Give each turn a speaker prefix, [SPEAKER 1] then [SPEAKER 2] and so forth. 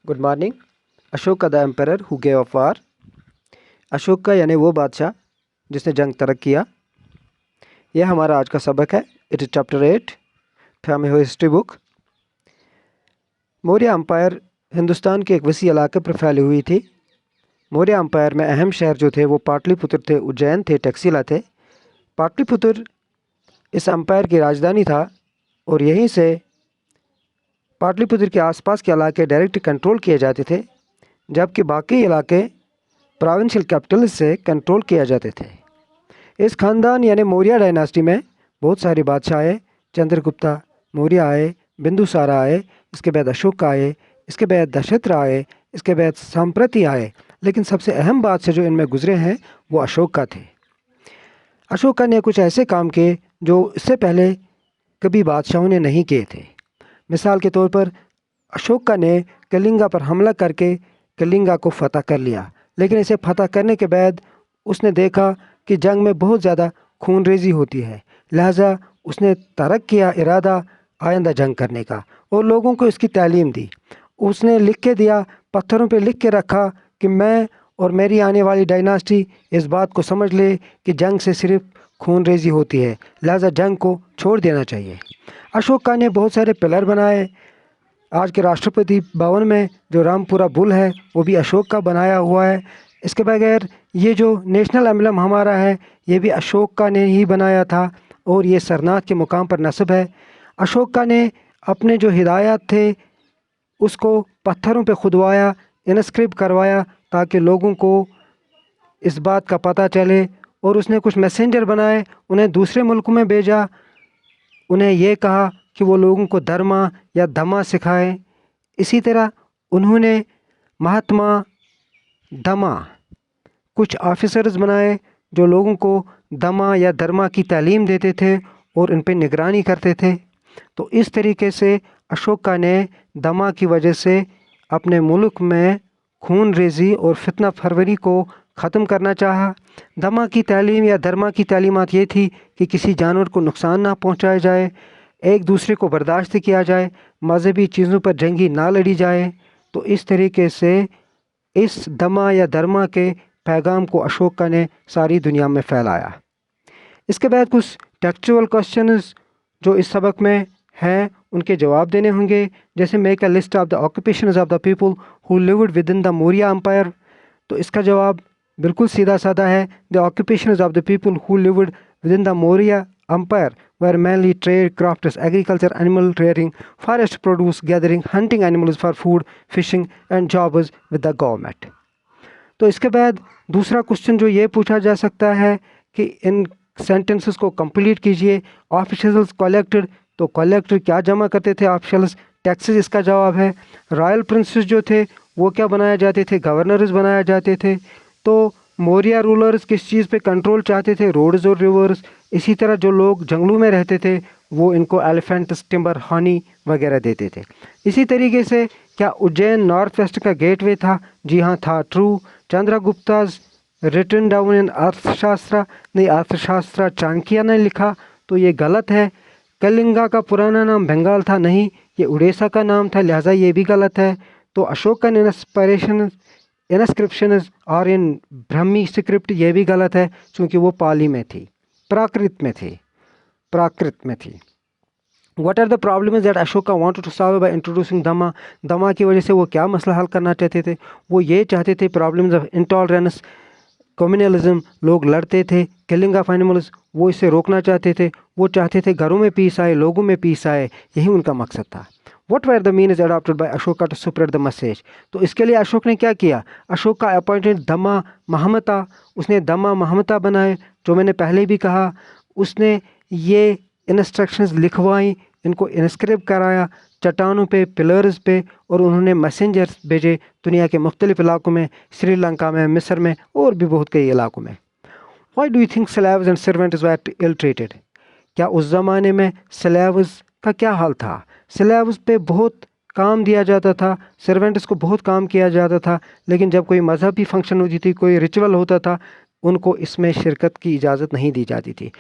[SPEAKER 1] Good morning. Ashoka the emperor who gave a war. Ashoka यानी वो बादशाह जिसने जंग तर्क किया। यह हमारा आज का सबक है। It is chapter 8 from your history book. Maurya empire Hindustan के एक वसी इलाके पर फैली हुई थी। मौर्य अम्पायर में अहम शहर जो थे वो पाटलिपुत्र थे, उज्जैन थे, टक्सिला थे। पाटलिपुत्र इस अम्पायर की राजधानी था और यहीं से पाटलिपुत्र के आसपास के इलाके डायरेक्ट कंट्रोल किए जाते थे, जबकि बाकी इलाके प्रोविंशियल कैपिटल से कंट्रोल किए जाते थे। इस ख़ानदान यानी मौर्य डायनास्टी में बहुत सारे बादशाह आए। चंद्रगुप्ता मौर्य आए, बिंदुसार आए, इसके बाद अशोक आए, इसके बाद दशरथ आए, इसके बाद सांप्रति आए। लेकिन सबसे अहम बादशाह जो इनमें गुजरे हैं वो अशोका थे। अशोका ने कुछ ऐसे काम किए जो इससे पहले कभी बादशाहों ने नहीं किए थे। मिसाल के तौर पर अशोका ने कलिंगा पर हमला करके कलिंगा को फतह कर लिया, लेकिन इसे फतह करने के बाद उसने देखा कि जंग में बहुत ज़्यादा खूनरेज़ी होती है, लिहाजा उसने तर्क किया इरादा आइंदा जंग करने का और लोगों को इसकी तालीम दी। उसने लिख के दिया, पत्थरों पे लिख के रखा कि मैं और मेरी आने वाली डायनास्टी इस बात को समझ ले कि जंग से सिर्फ खूनरेज़ी होती है, लिहाजा जंग को छोड़ देना चाहिए। अशोका ने बहुत सारे पिलर बनाए। आज के राष्ट्रपति भवन में जो रामपुरा बुल है वो भी अशोक का बनाया हुआ है। इसके बगैर ये जो नेशनल एम्बलम हमारा है ये भी अशोका ने ही बनाया था और ये सरनाथ के मुकाम पर नस्ब है। अशोका ने अपने जो हिदायत थे उसको पत्थरों पे खुदवाया, इनस्क्रिप्ट करवाया ताकि लोगों को इस बात का पता चले, और उसने कुछ मैसेंजर बनाए, उन्हें दूसरे मुल्कों में भेजा। उन्हें ये कहा कि वो लोगों को धर्मा या धमा सिखाएं। इसी तरह उन्होंने महात्मा धमा कुछ ऑफिसर्स बनाए जो लोगों को धमा या धर्मा की तालीम देते थे और इन पर निगरानी करते थे। तो इस तरीके से अशोका ने धमा की वजह से अपने मुल्क में खून रेज़ी और फितना फरवरी को ख़त्म करना चाहा। धमा की तालीम या धर्मा की तालीमात ये थी कि किसी जानवर को नुकसान ना पहुंचाया जाए, एक दूसरे को बर्दाश्त किया जाए, मजहबी चीज़ों पर जंगी ना लड़ी जाए। तो इस तरीके से इस धमा या धर्मा के पैगाम को अशोका ने सारी दुनिया में फैलाया। इसके बाद कुछ टेक्चुअल क्वेश्चंस जो इस सबक में हैं उनके जवाब देने होंगे, जैसे make a list of the occupations of the people who lived within the Maurya empire. तो इसका जवाब बिल्कुल सीधा साधा है। The occupations of the people who lived within the Maurya empire were mainly trade, crafts, agriculture, animal rearing, forest produce gathering, hunting animals for food, fishing and jobs with the government। तो इसके बाद दूसरा question जो ये पूछा जा सकता है कि इन सेंटेंसेस को कंप्लीट कीजिए। ऑफिशियल्स कलेक्टेड, तो कलेक्टर क्या जमा करते थे? ऑफिशियल्स टैक्सेस, इसका जवाब है। रॉयल प्रिंसेस जो थे वो क्या बनाए जाते थे? गवर्नर्स बनाए जाते थे। तो मौर्य रूलर्स किस चीज़ पे कंट्रोल चाहते थे? रोड्स और रिवर्स। इसी तरह जो लोग जंगलों में रहते थे वो इनको एलिफेंट्स, टिम्बर, हनी वगैरह देते थे। इसी तरीके से क्या उज्जैन नॉर्थ वेस्ट का गेटवे था? जी हाँ था, ट्रू। चंद्रगुप्ताज रिटन डाउन इन अर्थशास्त्र, नहीं, अर्थशास्त्र चाणक्य ने लिखा, तो ये गलत है। कलिंगा का पुराना नाम बंगाल था, नहीं, ये उड़ीसा का नाम था, लिहाजा ये भी गलत है। तो अशोकन इनस्क्रिप्शन और इन ब्राह्मी स्क्रिप्ट, ये भी गलत है क्योंकि वो पाली में थी, प्राकृत में थी। What are the problems that Ashoka wanted to solve by introducing Dhamma? धमा की वजह से वो क्या मसला हल करना चाहते थे? वो ये चाहते थे प्रॉब्लम्स ऑफ इंटॉलरेंस, कम्युनलिज्म, लोग लड़ते थे, किलिंग ऑफ एनिमल्स, वो इसे रोकना चाहते थे। वो चाहते थे घरों में पीस आए, लोगों में पीस आए, यही उनका मकसद था। What were the means adopted by Ashoka to spread the message? तो इसके लिए अशोक ने क्या किया? अशोका अपॉइंटेड धमा महमता, उसने धमा महमता बनाए, जो मैंने पहले भी कहा। उसने ये इंस्ट्रक्शंस लिखवाई, इनको इंस्क्रिप्ट कराया चट्टानों पे, पिलर्स पे, और उन्होंने मैसेंजर्स भेजे दुनिया के मुख्तलिफ इलाकों में, श्रीलंका में, मिस्र में और भी बहुत कई इलाकों में। Why do you think slaves and servants were ill treated? क्या उस ज़माने में स्लेव्स का क्या हाल था? स्लेव्स पे बहुत काम दिया जाता था, सर्वेंट्स को बहुत काम किया जाता था, लेकिन जब कोई मजहबी फंक्शन होती थी, कोई रिचुअल होता था, उनको इसमें शिरकत की इजाज़त नहीं दी जाती थी।